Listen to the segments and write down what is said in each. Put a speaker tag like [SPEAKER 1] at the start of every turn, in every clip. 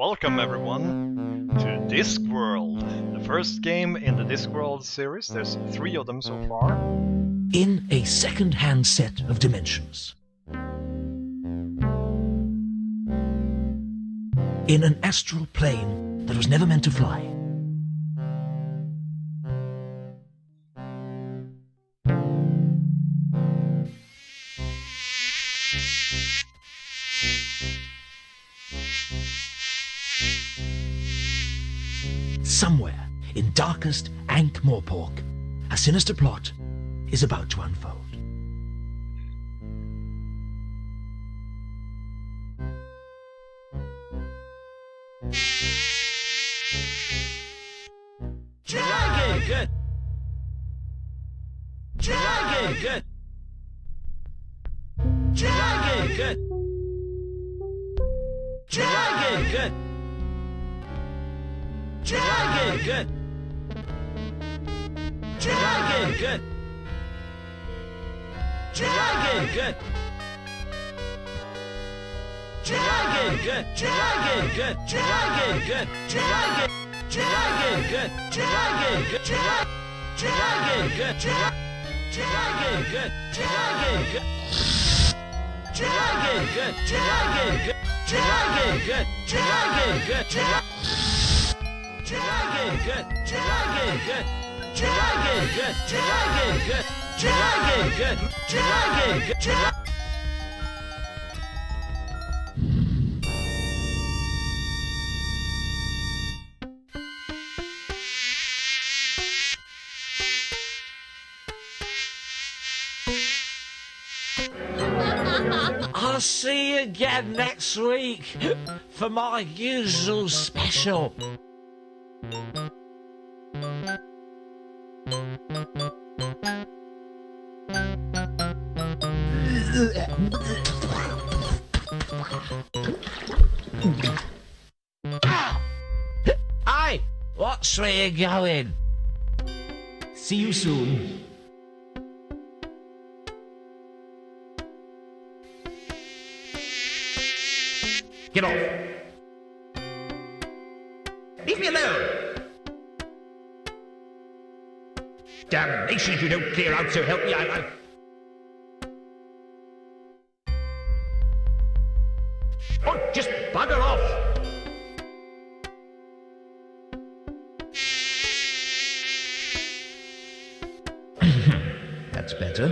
[SPEAKER 1] Welcome everyone to Discworld, the first game in the Discworld series. There's 3 of them so far.
[SPEAKER 2] In a second-hand set of dimensions. In an astral plane that was never meant to fly. Somewhere in darkest Ankh-Morpork, a sinister plot is about to unfold.
[SPEAKER 3] Dragon! Good! Dragon! Good! Dragon! Good! Dragon! Good! Dragon! Good! Dragon! Good! Dragon! Good! Dragon! Good! Dragon! Good! Dragon! Good! Dragon! Dragon! Good! Dragon! Good! Dragon! Good! Dragon! Good! Dragon! Good! Dragon! Good! Dragon! Good! Dragon! Good! Dragon! Good! Dragon! Good! Dragon! Good! Dragon! Good! Dragon! Good! Dragon! Good! Dragon! Good!
[SPEAKER 4] I'll see you again next week for my usual special. Hey, what's where you going?
[SPEAKER 2] See you soon.
[SPEAKER 5] Get off! Leave me alone! Damnation if you don't clear out, so help me, Oh, just bugger off!
[SPEAKER 2] That's better.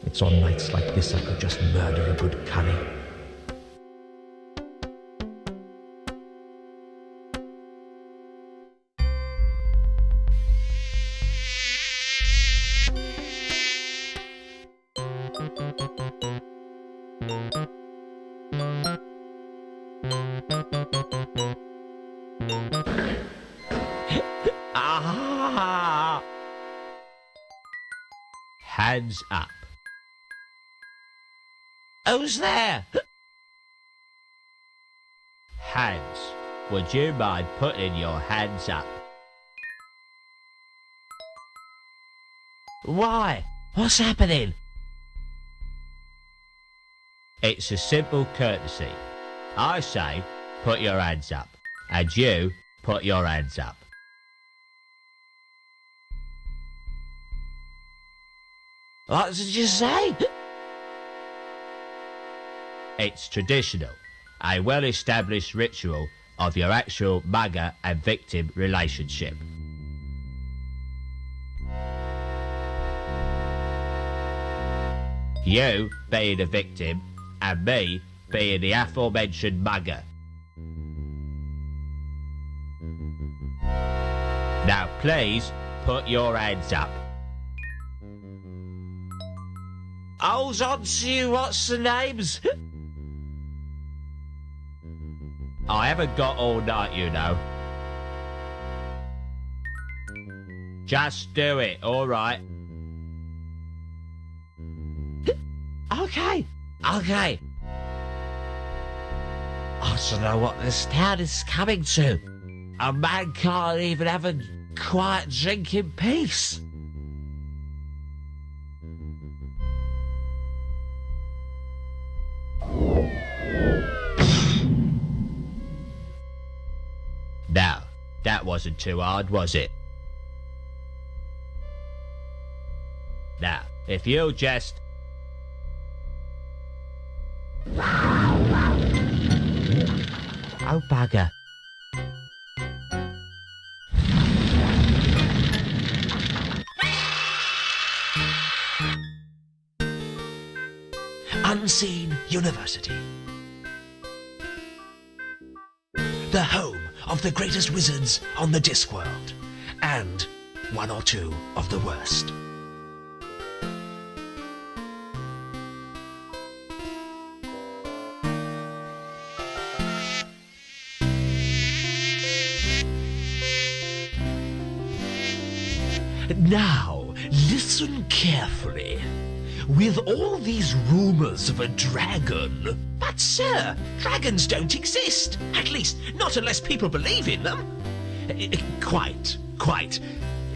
[SPEAKER 2] It's on nights like this I could just murder a good curry.
[SPEAKER 4] Ah! Hands up. Who's there? Hands. Would you mind putting your hands up? Why? What's happening? It's a simple courtesy. I say, put your hands up. And you, put your hands up. What did you say? It's traditional, a well-established ritual of your actual mugger and victim relationship. You being the victim, and me being the aforementioned mugger. Now please, put your hands up. Hold on to you, what's the names? I haven't got all night, you know. Just do it, alright? Okay. I don't know what this town is coming to. A man can't even have a quiet drink in peace. wasn't too hard, was it? Now, if you just... Oh, bugger.
[SPEAKER 2] Unseen University. The home of the greatest wizards on the Discworld, and one or two of the worst. Now, listen carefully. With all these rumors of a dragon... But sir, dragons don't exist. At least, not unless people believe in them. Quite.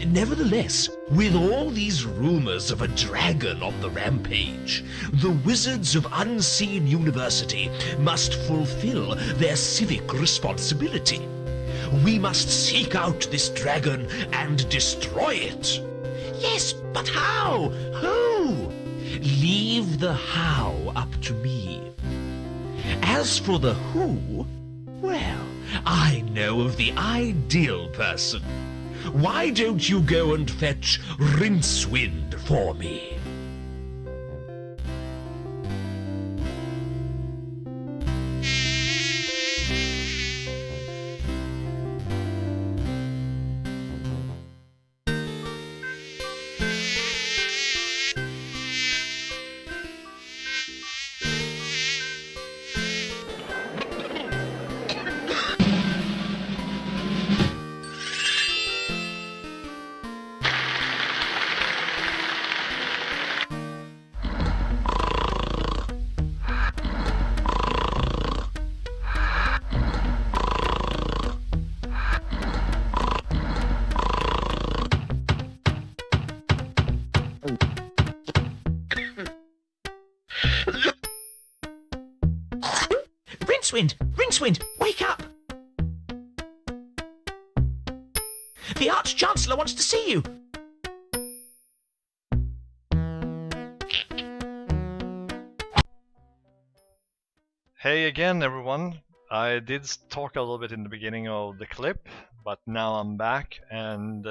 [SPEAKER 2] Nevertheless, with all these rumors of a dragon on the rampage, the Wizards of Unseen University must fulfill their civic responsibility. We must seek out this dragon and destroy it. Yes, but how? Who? Leave the how up to me. As for the who, well, I know of the ideal person. Why don't you go and fetch Rincewind for me? Rincewind, wake up! The Arch-Chancellor wants to see you.
[SPEAKER 1] Hey again, everyone. I did talk a little bit in the beginning of the clip, but now I'm back, and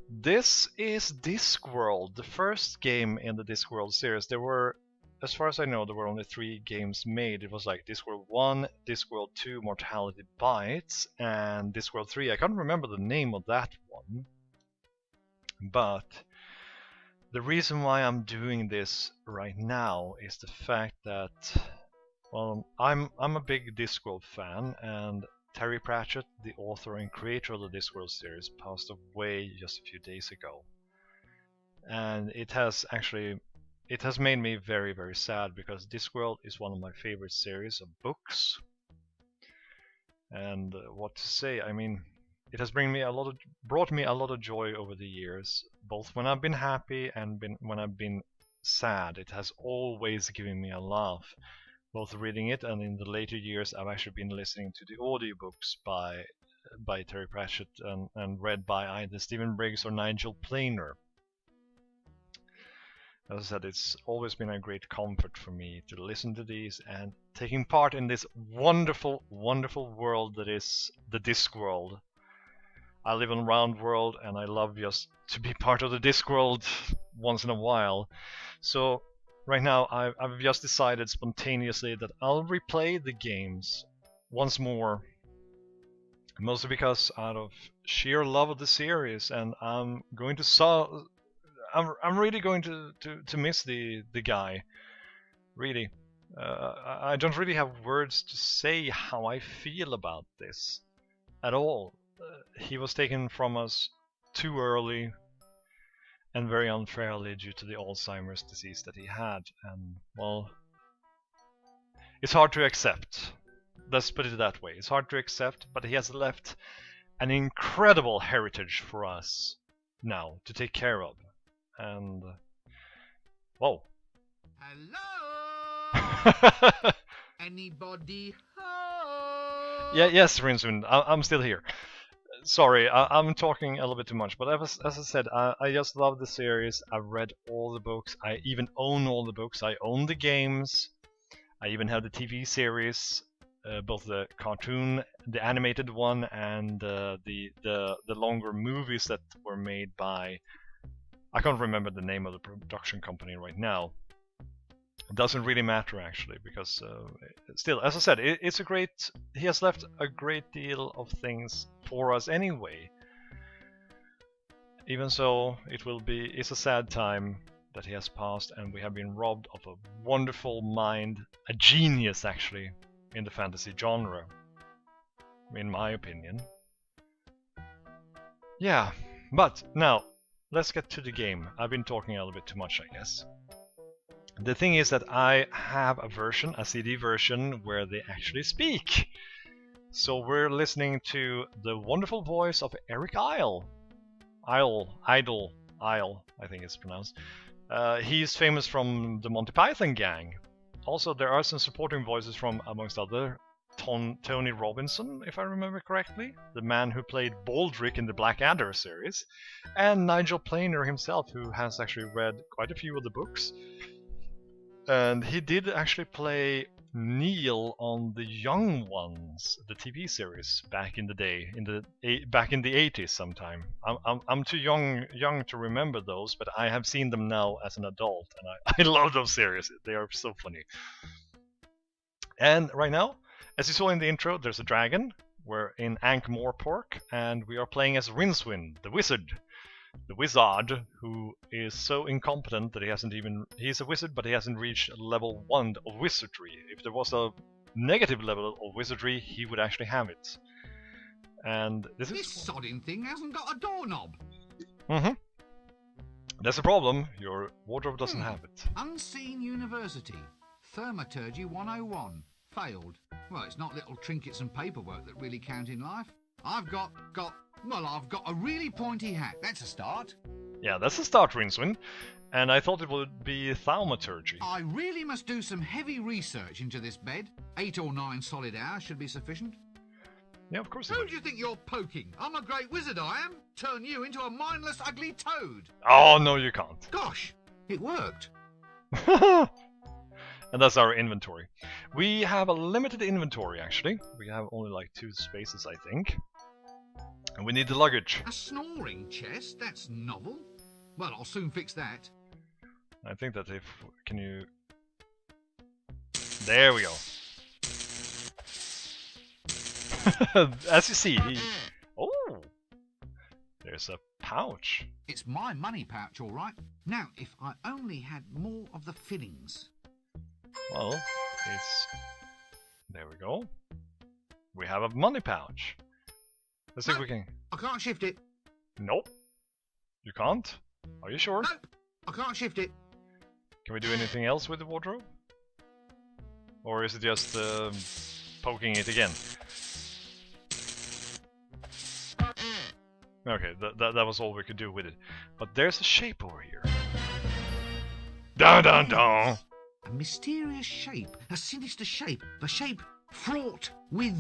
[SPEAKER 1] this is Discworld, the first game in the Discworld series. There were, as far as I know, there were only 3 games made. It was like Discworld 1, Discworld 2, Mortality Bites, and Discworld 3. I can't remember the name of that one. But the reason why I'm doing this right now is the fact that, well, I'm a big Discworld fan, and Terry Pratchett, the author and creator of the Discworld series, passed away just a few days ago. And it has made me very, very sad, because Discworld is one of my favorite series of books. And what to say, I mean, it has brought me a lot of joy over the years, both when I've been happy and when I've been sad. It has always given me a laugh, both reading it, and in the later years I've actually been listening to the audiobooks by Terry Pratchett and read by either Stephen Briggs or Nigel Planer. As I said, it's always been a great comfort for me to listen to these and taking part in this wonderful, wonderful world that is the Discworld. I live on Round World, and I love just to be part of the Discworld once in a while. So right now I've just decided spontaneously that I'll replay the games once more, mostly because out of sheer love of the series, and I'm really going to miss the guy, really. I don't really have words to say how I feel about this at all. He was taken from us too early and very unfairly due to the Alzheimer's disease that he had, and, well, it's hard to accept. Let's put it that way. It's hard to accept, but he has left an incredible heritage for us now to take care of. And whoa.
[SPEAKER 3] Hello? Anybody home?
[SPEAKER 1] Yes, Rincewind, I'm still here. sorry, I'm talking a little bit too much, but as I said, I just love the series. I've read all the books. I even own all the books. I own the games. I even have the TV series, both the cartoon, the animated one, and the longer movies that were made by. I can't remember the name of the production company right now. It doesn't really matter actually, because still, as I said, it's a great. He has left a great deal of things for us anyway. Even so, it's a sad time that he has passed, and we have been robbed of a wonderful mind, a genius actually, in the fantasy genre, in my opinion. Yeah, but now let's get to the game. I've been talking a little bit too much, I guess. The thing is that I have a CD version, where they actually speak. So we're listening to the wonderful voice of Eric Idle, I think it's pronounced. He's famous from the Monty Python gang. Also, there are some supporting voices from, amongst other, Tony Robinson, if I remember correctly, the man who played Baldric in the Blackadder series, and Nigel Planer himself, who has actually read quite a few of the books. And he did actually play Neil on the Young Ones, the TV series, back in the day, back in the 80s sometime. I'm too young to remember those, but I have seen them now as an adult, and I love those series. They are so funny. And right now, as you saw in the intro, there's a dragon. We're in Ankh-Morpork, and we are playing as Rincewind, the Wizzard. The Wizzard, who is so incompetent that he's a wizard, but he hasn't reached level 1 of wizardry. If there was a negative level of wizardry, he would actually have it. And this
[SPEAKER 6] sodding thing hasn't got a doorknob.
[SPEAKER 1] That's a problem. Your wardrobe doesn't have it.
[SPEAKER 6] Unseen University. Thaumaturgy 101. Failed. Well, it's not little trinkets and paperwork that really count in life. I've got a really pointy hat. That's a start.
[SPEAKER 1] Yeah, that's a start, Rincewind. And I thought it would be thaumaturgy.
[SPEAKER 6] I really must do some heavy research into this bed. 8 or 9 solid hours should be sufficient.
[SPEAKER 1] Yeah, of course.
[SPEAKER 6] Who do you think you're poking? I'm a great wizard, I am. Turn you into a mindless, ugly toad.
[SPEAKER 1] Oh, no, you can't.
[SPEAKER 6] Gosh, it worked.
[SPEAKER 1] And that's our inventory. We have a limited inventory, actually. We have only like 2 spaces, I think. And we need the luggage.
[SPEAKER 6] A snoring chest? That's novel. Well, I'll soon fix that.
[SPEAKER 1] I think that can you... There we go. As you see, Oh! There's a pouch.
[SPEAKER 6] It's my money pouch, all right. Now, if I only had more of the fillings.
[SPEAKER 1] Well, there we go. We have a money pouch. Let's see if we can...
[SPEAKER 6] I can't shift it.
[SPEAKER 1] Nope. You can't? Are you sure?
[SPEAKER 6] Nope. I can't shift it.
[SPEAKER 1] Can we do anything else with the wardrobe? Or is it just poking it again? Okay, that was all we could do with it. But there's a shape over here. Dun dun dun!
[SPEAKER 6] A mysterious shape, a sinister shape, a shape fraught with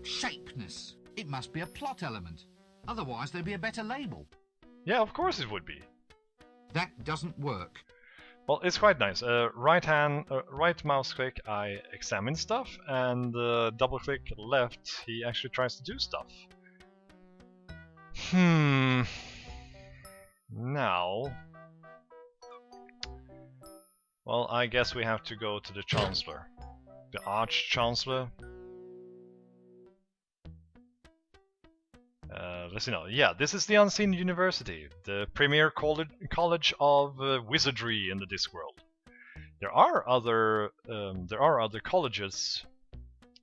[SPEAKER 6] shapeness. It must be a plot element. Otherwise, there'd be a better label.
[SPEAKER 1] Yeah, of course it would be.
[SPEAKER 6] That doesn't work.
[SPEAKER 1] Well, it's quite nice. Right mouse click, I examine stuff, and double click left, he actually tries to do stuff. Now... Well, I guess we have to go to the Chancellor. The Arch-Chancellor. Let's see now. Yeah, this is the Unseen University, the premier college of wizardry in the Discworld. There are other colleges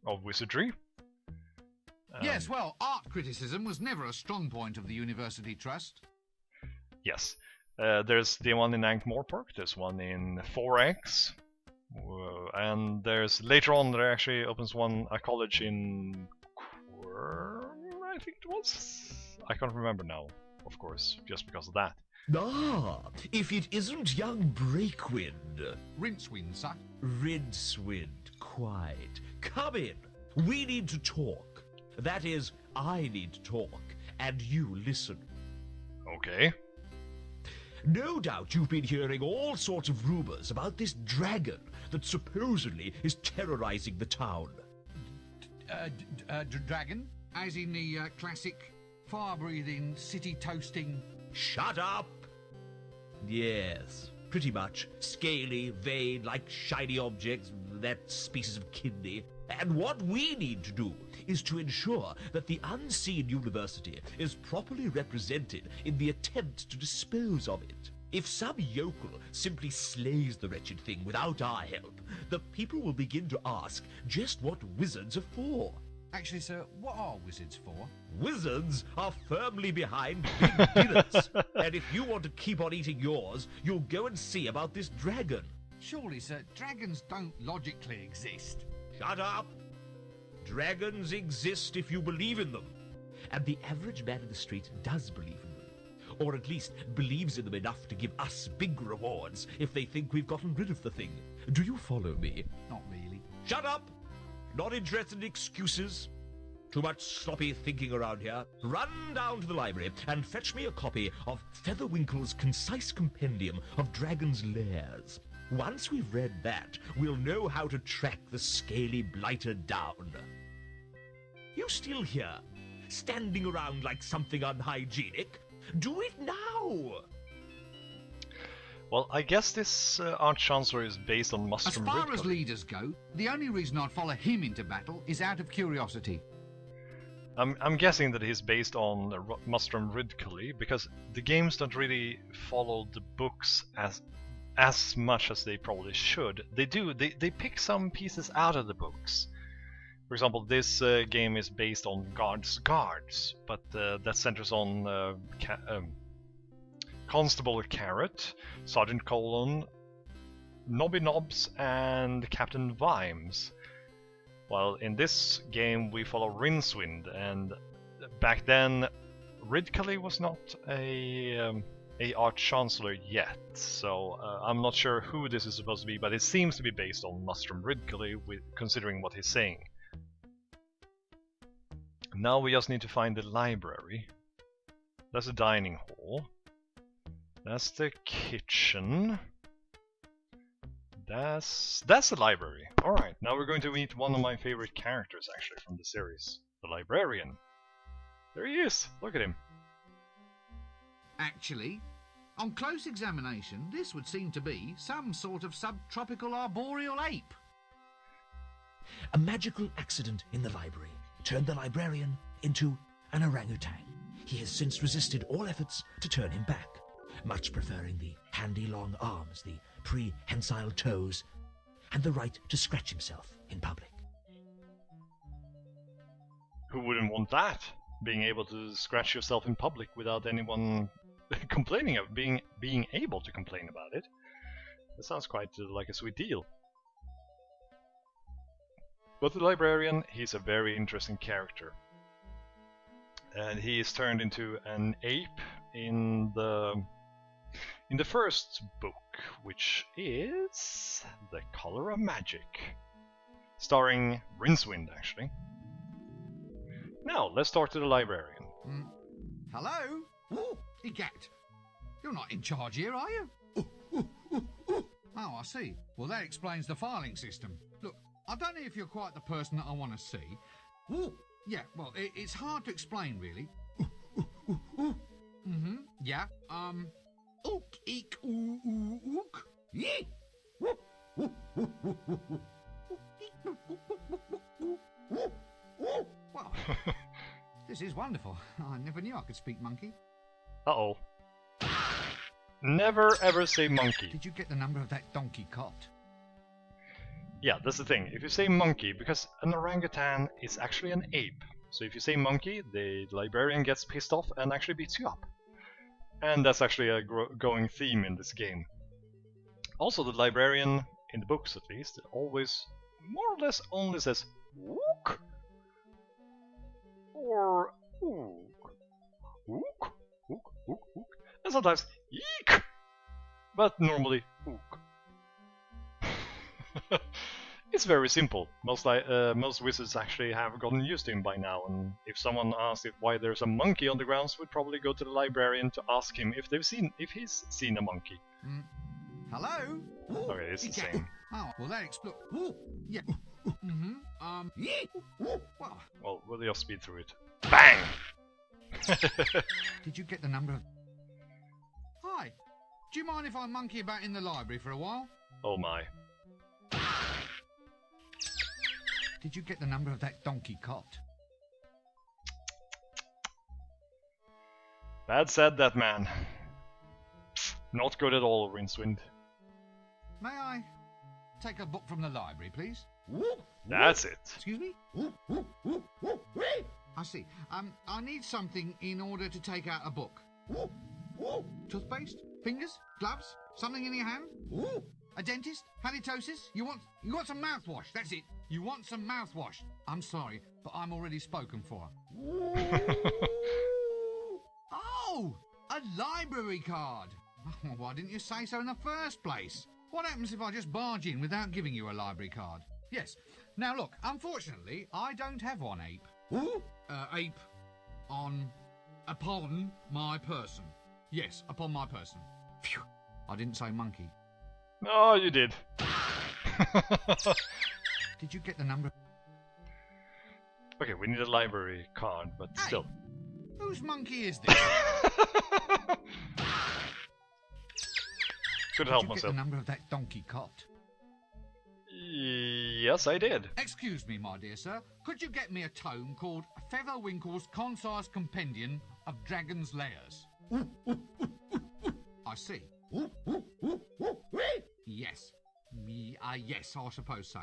[SPEAKER 1] of wizardry.
[SPEAKER 6] Yes, well, art criticism was never a strong point of the University Trust.
[SPEAKER 1] Yes. There's the one in Ankh-Morpork, there's one in 4X, and there's later on there actually opens a college in I think it was. I can't remember now, of course, just because of that.
[SPEAKER 2] Ah, if it isn't young Breakwind.
[SPEAKER 6] Rincewind, sir.
[SPEAKER 2] Rincewind, quite. Come in. We need to talk. That is, I need to talk, and you listen.
[SPEAKER 1] Okay.
[SPEAKER 2] No doubt you've been hearing all sorts of rumors about this dragon that supposedly is terrorizing the town.
[SPEAKER 6] Dragon? As in the classic fire-breathing, city-toasting...
[SPEAKER 2] Shut up! Yes, pretty much. Scaly, vein, like shiny objects, that species of kidney. And what we need to do is to ensure that the unseen university is properly represented in the attempt to dispose of it. If some yokel simply slays the wretched thing without our help, the people will begin to ask just what wizards are for.
[SPEAKER 6] Actually, sir, what are wizards for?
[SPEAKER 2] Wizards are firmly behind big dinners. And if you want to keep on eating yours, you'll go and see about this dragon.
[SPEAKER 6] Surely, sir, dragons don't logically exist.
[SPEAKER 2] Shut up! Dragons exist if you believe in them. And the average man in the street does believe in them. Or at least believes in them enough to give us big rewards if they think we've gotten rid of the thing. Do you follow me?
[SPEAKER 6] Not really.
[SPEAKER 2] Shut up! Not interested in excuses. Too much sloppy thinking around here. Run down to the library and fetch me a copy of Featherwinkle's concise compendium of dragons' lairs. Once we've read that, we'll know how to track the scaly blighter down. You still here, standing around like something unhygienic? Do it now!
[SPEAKER 1] Well, I guess this Arch-Chancellor is based on
[SPEAKER 6] As
[SPEAKER 1] Mustrum
[SPEAKER 6] far as
[SPEAKER 1] Ridcully.
[SPEAKER 6] leaders go, the only reason I'd follow him into battle is out of curiosity.
[SPEAKER 1] I'm guessing that he's based on Mustrum Ridcully, because the games don't really follow the books as much as they probably should. They do. They pick some pieces out of the books. For example, this game is based on Guards, but that centers on Constable Carrot, Sergeant Colon, Nobby Nobs, and Captain Vimes. While in this game we follow Rincewind, and back then Ridcully was not a Arch-Chancellor yet, so I'm not sure who this is supposed to be, but it seems to be based on Mustrum Ridcully, considering what he's saying. Now we just need to find the library. That's the dining hall. That's the kitchen. That's the library. Alright, now we're going to meet one of my favorite characters actually from the series. The librarian. There he is! Look at him.
[SPEAKER 6] Actually, on close examination, this would seem to be some sort of subtropical arboreal ape.
[SPEAKER 2] A magical accident in the library turned the librarian into an orangutan. He has since resisted all efforts to turn him back, much preferring the handy long arms, the prehensile toes, and the right to scratch himself in public.
[SPEAKER 1] Who wouldn't want that? Being able to scratch yourself in public without anyone complaining of being able to complain about it. That sounds quite like a sweet deal. But the librarian, he's a very interesting character. And he is turned into an ape in the first book, which is The Color of Magic, starring Rincewind, actually. Now, let's talk to the librarian.
[SPEAKER 6] Hello? Oh, Egat. You're not in charge here, are you? Oh, I see. Well, that explains the filing system. Look, I don't know if you're quite the person that I want to see. Oh, yeah, well, it's hard to explain, really. Yeah, ook, eek, ook. Yee. Well, this is wonderful. I never knew I could speak monkey.
[SPEAKER 1] Uh-oh. Never ever say monkey.
[SPEAKER 6] Did you get the number of that donkey cot?
[SPEAKER 1] Yeah, that's the thing. If you say monkey, because an orangutan is actually an ape. So if you say monkey, the librarian gets pissed off and actually beats you up. And that's actually a going theme in this game. Also, the librarian, in the books at least, always more or less only says "ook" or "ook," "ook," "ook," "ook," "ook," and sometimes "eek," but normally "ook." It's very simple. Most wizards actually have gotten used to him by now, and if someone asks why there's a monkey on the grounds, we'd probably go to the librarian to ask him if he's seen a monkey.
[SPEAKER 6] Hello?
[SPEAKER 1] Okay, it's the same.
[SPEAKER 6] Oh, well that explains. Yeah.
[SPEAKER 1] Well, we'll just speed through it. Bang!
[SPEAKER 6] Did you get the number of... Hi. Do you mind if I monkey about in the library for a while?
[SPEAKER 1] Oh my.
[SPEAKER 6] Did you get the number of that donkey cot?
[SPEAKER 1] Bad said, that man. Not good at all, Rincewind.
[SPEAKER 6] May I take a book from the library, please?
[SPEAKER 1] That's it.
[SPEAKER 6] Excuse me? I see. I need something in order to take out a book. Toothpaste? Fingers? Gloves? Something in your hand? A dentist? Halitosis? You want some mouthwash? That's it. You want some mouthwash. I'm sorry, but I'm already spoken for. Oh! A library card! Why didn't you say so in the first place? What happens if I just barge in without giving you a library card? Yes. Now look, unfortunately, I don't have one ape. Ape on... upon my person. Yes, upon my person. Phew. I didn't say monkey.
[SPEAKER 1] Oh, you did.
[SPEAKER 6] Did you get the number?
[SPEAKER 1] Okay, we need a library card, but
[SPEAKER 6] Hey,
[SPEAKER 1] still.
[SPEAKER 6] Whose monkey is this?
[SPEAKER 1] Could
[SPEAKER 6] Did
[SPEAKER 1] help
[SPEAKER 6] you get
[SPEAKER 1] myself.
[SPEAKER 6] the number of that donkey cot?
[SPEAKER 1] Yes, I did.
[SPEAKER 6] Excuse me, my dear sir. Could you get me a tome called Featherwinkle's Concise Compendium of Dragon's Lairs? I see. Yes. Yes, I suppose so.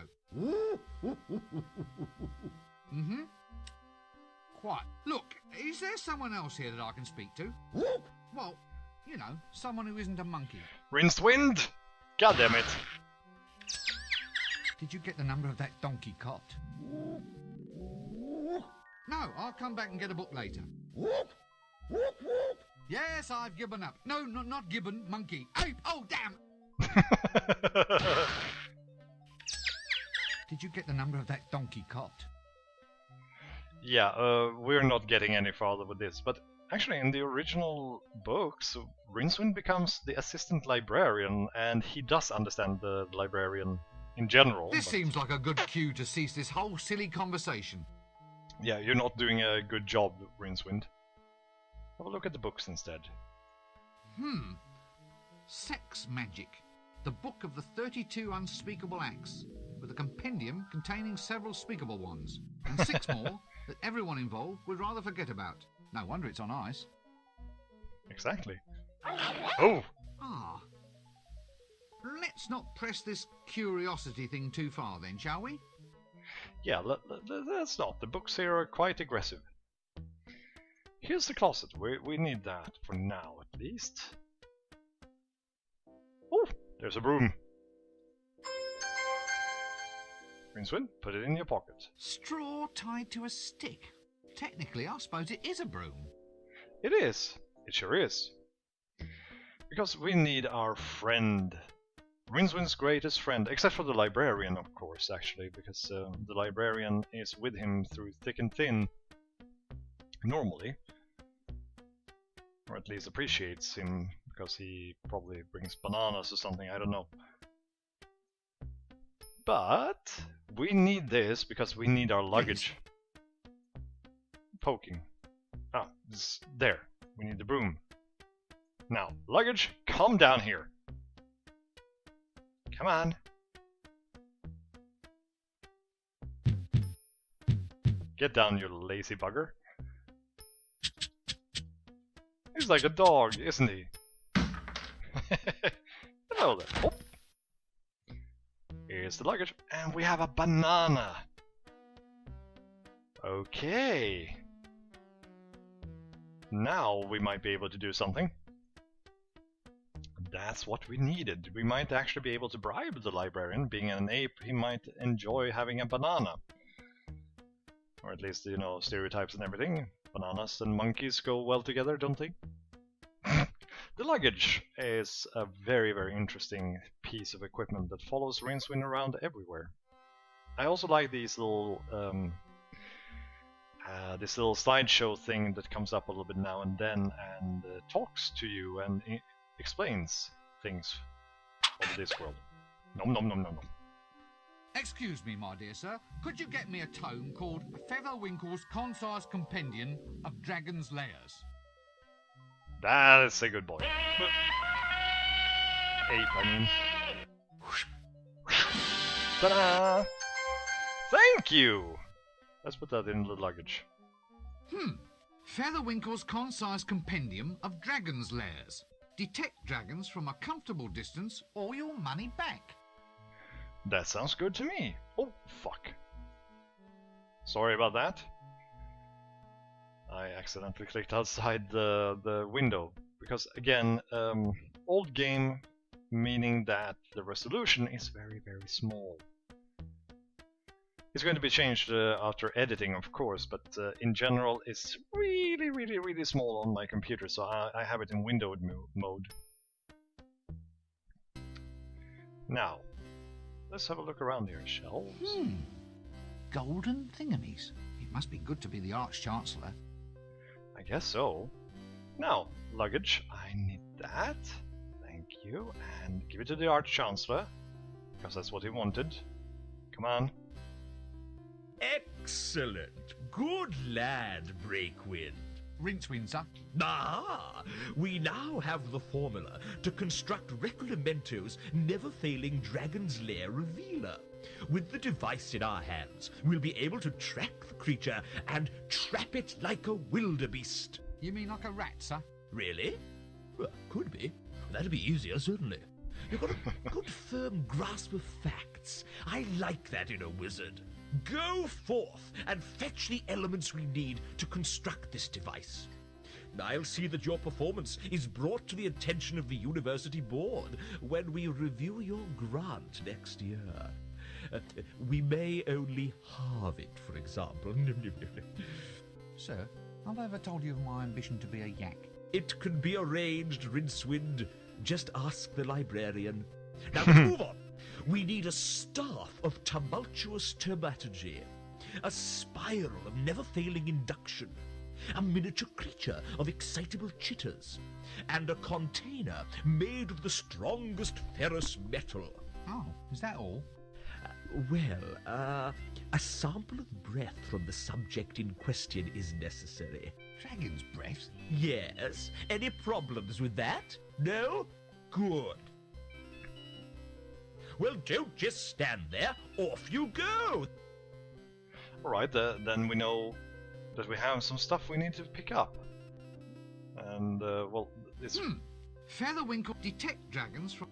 [SPEAKER 6] Quite. Look, is there someone else here that I can speak to? Well, you know, someone who isn't a monkey.
[SPEAKER 1] Rincewind! God damn it.
[SPEAKER 6] Did you get the number of that donkey cot? No, I'll come back and get a book later. Yes, I've given up. No, not gibbon, monkey. Ape! Oh, damn! Did you get the number of that donkey cot?
[SPEAKER 1] Yeah, we're not getting any farther with this, but actually in the original books, Rincewind becomes the assistant librarian, and he does understand the librarian in general.
[SPEAKER 6] This
[SPEAKER 1] but...
[SPEAKER 6] seems like a good cue to cease this whole silly conversation.
[SPEAKER 1] Yeah, you're not doing a good job, Rincewind. Have a look at the books instead.
[SPEAKER 6] Sex Magic. The Book of the 32 Unspeakable Acts, with a compendium containing several speakable ones, and 6 more that everyone involved would rather forget about. No wonder it's on ice.
[SPEAKER 1] Exactly. Oh!
[SPEAKER 6] Ah. Let's not press this curiosity thing too far then, shall we?
[SPEAKER 1] Yeah, let's not. The books here are quite aggressive. Here's the closet. We need that for now, at least. Oh, there's a broom. Rincewind, put it in your pocket.
[SPEAKER 6] Straw tied to a stick. Technically, I suppose it is a broom.
[SPEAKER 1] It is. It sure is. Because we need our friend. Rincewind's greatest friend, except for the librarian, of course, actually, because the librarian is with him through thick and thin. Normally. Or at least appreciates him, because he probably brings bananas or something, I don't know. But we need this because we need our luggage. Poking. Ah, it's there. We need the broom. Now, luggage, come down here. Come on. Get down, you lazy bugger. He's like a dog, isn't he? Hello there. Oh. Here's the luggage, and we have a banana. Okay. Now we might be able to do something. That's what we needed. We might actually be able to bribe the librarian. Being an ape, he might enjoy having a banana. Or at least, you know, stereotypes and everything. Bananas and monkeys go well together, don't they? The luggage is a very, very interesting piece of equipment that follows Rincewind around everywhere. I also like these little this little slideshow thing that comes up a little bit now and then and talks to you and explains things of Discworld. Nom nom nom nom nom.
[SPEAKER 6] Excuse me, my dear sir. Could you get me a tome called Featherwinkle's Concise Compendium of Dragon's Lairs?
[SPEAKER 1] That's a good boy. Ape, I mean. Ta-da! Thank you! Let's put that in the luggage.
[SPEAKER 6] Featherwinkle's Concise Compendium of Dragon's Lairs. Detect dragons from a comfortable distance or your money back.
[SPEAKER 1] That sounds good to me. Oh, fuck. Sorry about that. I accidentally clicked outside the window. Because, again, old game, meaning that the resolution is very, very small. It's going to be changed after editing, of course, but in general, it's really, really, really small on my computer, so I have it in windowed mode. Now, let's have a look around here. Shelves?
[SPEAKER 6] Golden thingamies. It must be good to be the Arch-Chancellor.
[SPEAKER 1] I guess so. Now, luggage. I need that. Thank you. And give it to the Arch-Chancellor, because that's what he wanted. Come on.
[SPEAKER 2] Excellent. Good lad, Breakwind.
[SPEAKER 6] Rincewind, sir.
[SPEAKER 2] Ah, we now have the formula to construct Reclamento's never-failing Dragon's Lair revealer. With the device in our hands, we'll be able to track the creature and trap it like a wildebeest.
[SPEAKER 6] You mean like a rat, sir?
[SPEAKER 2] Really? Well, could be. That'd be easier, certainly. You've got a good firm grasp of facts. I like that in a wizard. Go forth and fetch the elements we need to construct this device. I'll see that your performance is brought to the attention of the university board when we review your grant next year. We may only halve it, for example.
[SPEAKER 6] Sir, have I ever told you of my ambition to be a yak?
[SPEAKER 2] It can be arranged, Rincewind. Just ask the librarian. Now let's move on. We need a staff of tumultuous taumaturgy, a spiral of never-failing induction, a miniature creature of excitable chitters, and a container made of the strongest ferrous metal.
[SPEAKER 6] Oh, is that all?
[SPEAKER 2] Well, a sample of breath from the subject in question is necessary.
[SPEAKER 6] Dragon's breath?
[SPEAKER 2] Yes. Any problems with that? No? Good. Well, don't just stand there. Off you go.
[SPEAKER 1] Alright, then we know that we have some stuff we need to pick up. And, well, it's...
[SPEAKER 6] Featherwinkle detect dragons from...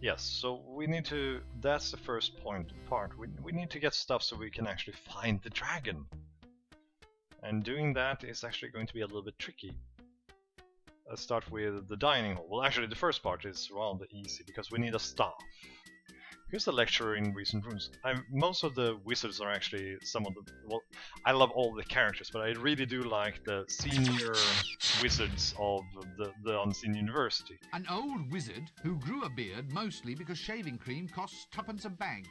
[SPEAKER 1] Yes, so we need to... That's the first part. We need to get stuff so we can actually find the dragon. And doing that is actually going to be a little bit tricky. Let's start with the dining hall. Well, actually, the first part is rather easy, because we need a staff. Here's the lecturer in recent rooms. Most of the wizards are actually some of the... Well, I love all the characters, but I really do like the senior wizards of the Unseen University.
[SPEAKER 6] An old wizard who grew a beard mostly because shaving cream costs tuppence a bag.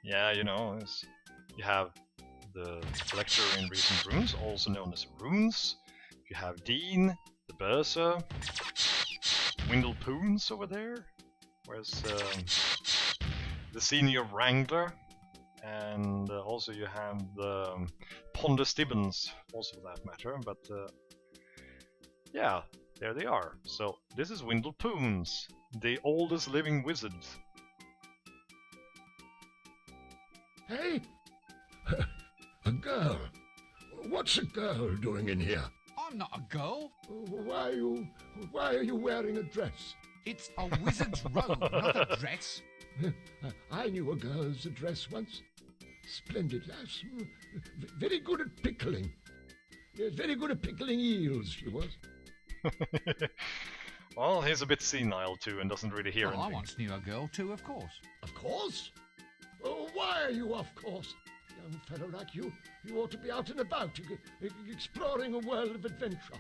[SPEAKER 1] Yeah, you know, you have the lecturer in recent rooms, also known as runes. You have Dean, the Bursar, Windlepoons over there. Where's the senior wrangler, and also you have the Ponder Stibbons, also for that matter. But yeah, there they are. So this is Windlepoons, the oldest living wizards.
[SPEAKER 7] Hey, a girl. What's a girl doing in here?
[SPEAKER 6] I'm not a girl.
[SPEAKER 7] Why are you wearing a dress?
[SPEAKER 6] It's a wizard's robe, not a dress.
[SPEAKER 7] I knew a girl's dress once. Splendid lass. Very good at pickling. Very good at pickling eels, she was.
[SPEAKER 1] Well, he's a bit senile too and doesn't really hear anything.
[SPEAKER 6] I once knew a girl too, of course.
[SPEAKER 7] Of course? Oh, why are you of course? Young fellow like you ought to be out and about, exploring a world of adventure.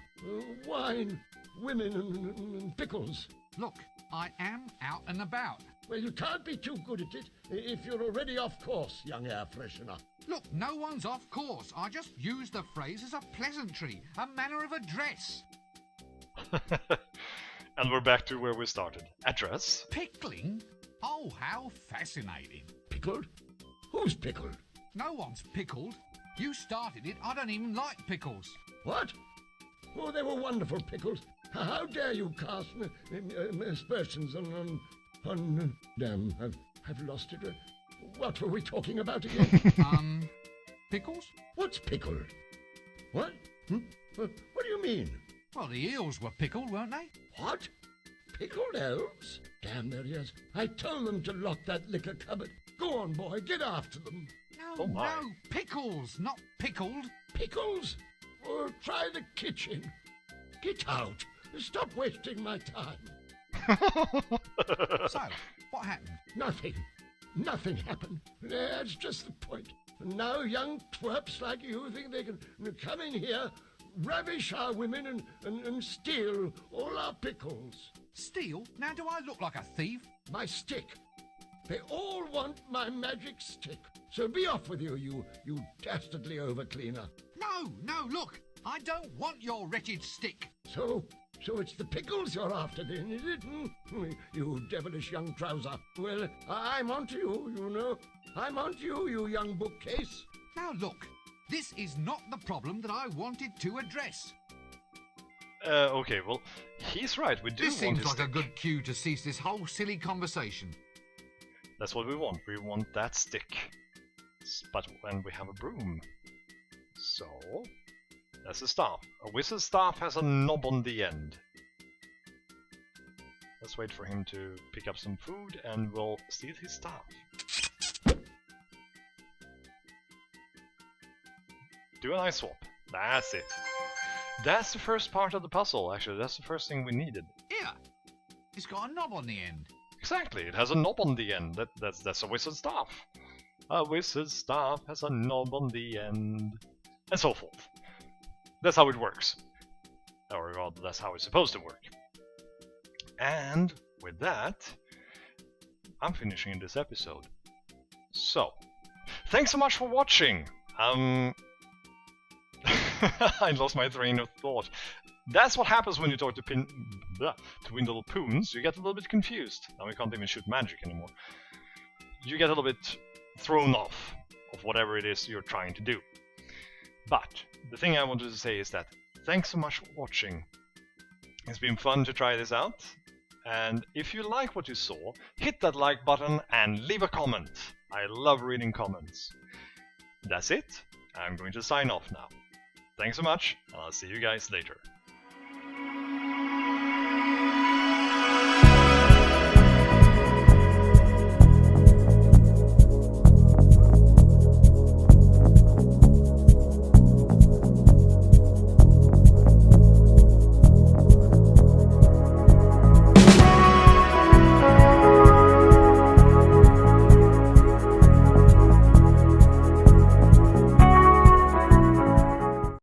[SPEAKER 7] Wine, women, and pickles.
[SPEAKER 6] Look, I am out and about.
[SPEAKER 7] Well, you can't be too good at it if you're already off course, young air freshener.
[SPEAKER 6] Look, no one's off course. I just used the phrase as a pleasantry, a manner of address.
[SPEAKER 1] And we're back to where we started. Address?
[SPEAKER 6] Pickling? Oh, how fascinating.
[SPEAKER 7] Pickled? Who's pickled?
[SPEAKER 6] No one's pickled. You started it. I don't even like pickles.
[SPEAKER 7] What? Oh, they were wonderful pickles. How dare you cast aspersions on... Damn, I've lost it. What were we talking about again?
[SPEAKER 6] Pickles?
[SPEAKER 7] What's pickled? What? What do you mean?
[SPEAKER 6] Well, the eels were pickled, weren't they?
[SPEAKER 7] What? Pickled elves? Damn their ears. I told them to lock that liquor cupboard. Go on, boy, get after them.
[SPEAKER 6] No,
[SPEAKER 1] Oh, my.
[SPEAKER 6] no, pickles, not pickled.
[SPEAKER 7] Pickles? Or try the kitchen. Get out. Stop wasting my time.
[SPEAKER 6] So, what happened?
[SPEAKER 7] Nothing. Nothing happened. That's just the point. And now young twerps like you think they can come in here, ravish our women and steal all our pickles.
[SPEAKER 6] Steal? Now do I look like a thief?
[SPEAKER 7] My stick. They all want my magic stick. So be off with you, you dastardly overcleaner.
[SPEAKER 6] No, look. I don't want your wretched stick.
[SPEAKER 7] So it's the pickles you're after then, is it? You devilish young trouser. Well, I'm onto you, you know. I'm onto you, you young bookcase.
[SPEAKER 6] Now look, this is not the problem that I wanted to address.
[SPEAKER 1] Okay, well, he's right. We do
[SPEAKER 6] This
[SPEAKER 1] want
[SPEAKER 6] seems
[SPEAKER 1] his
[SPEAKER 6] like a
[SPEAKER 1] stick.
[SPEAKER 6] good cue to cease this whole silly conversation.
[SPEAKER 1] That's what we want. We want that stick. But when we have a broom. So, that's a staff. A wizard's staff has a knob on the end. Let's wait for him to pick up some food and we'll steal his staff. Do an eye swap. That's it. That's the first part of the puzzle, actually. That's the first thing we needed.
[SPEAKER 6] Here, it's got a knob on the end.
[SPEAKER 1] Exactly, it has a knob on the end. That's a wizard's staff. A wizard's staff has a knob on the end. And so forth. That's how it works. Or rather, that's how it's supposed to work. And with that, I'm finishing this episode. So, thanks so much for watching. I lost my train of thought. That's what happens when you talk to Windle Poons. You get a little bit confused. Now we can't even shoot magic anymore. You get a little bit thrown off of whatever it is you're trying to do. But the thing I wanted to say is that thanks so much for watching. It's been fun to try this out. And if you like what you saw, hit that like button and leave a comment. I love reading comments. That's it. I'm going to sign off now. Thanks so much, and I'll see you guys later.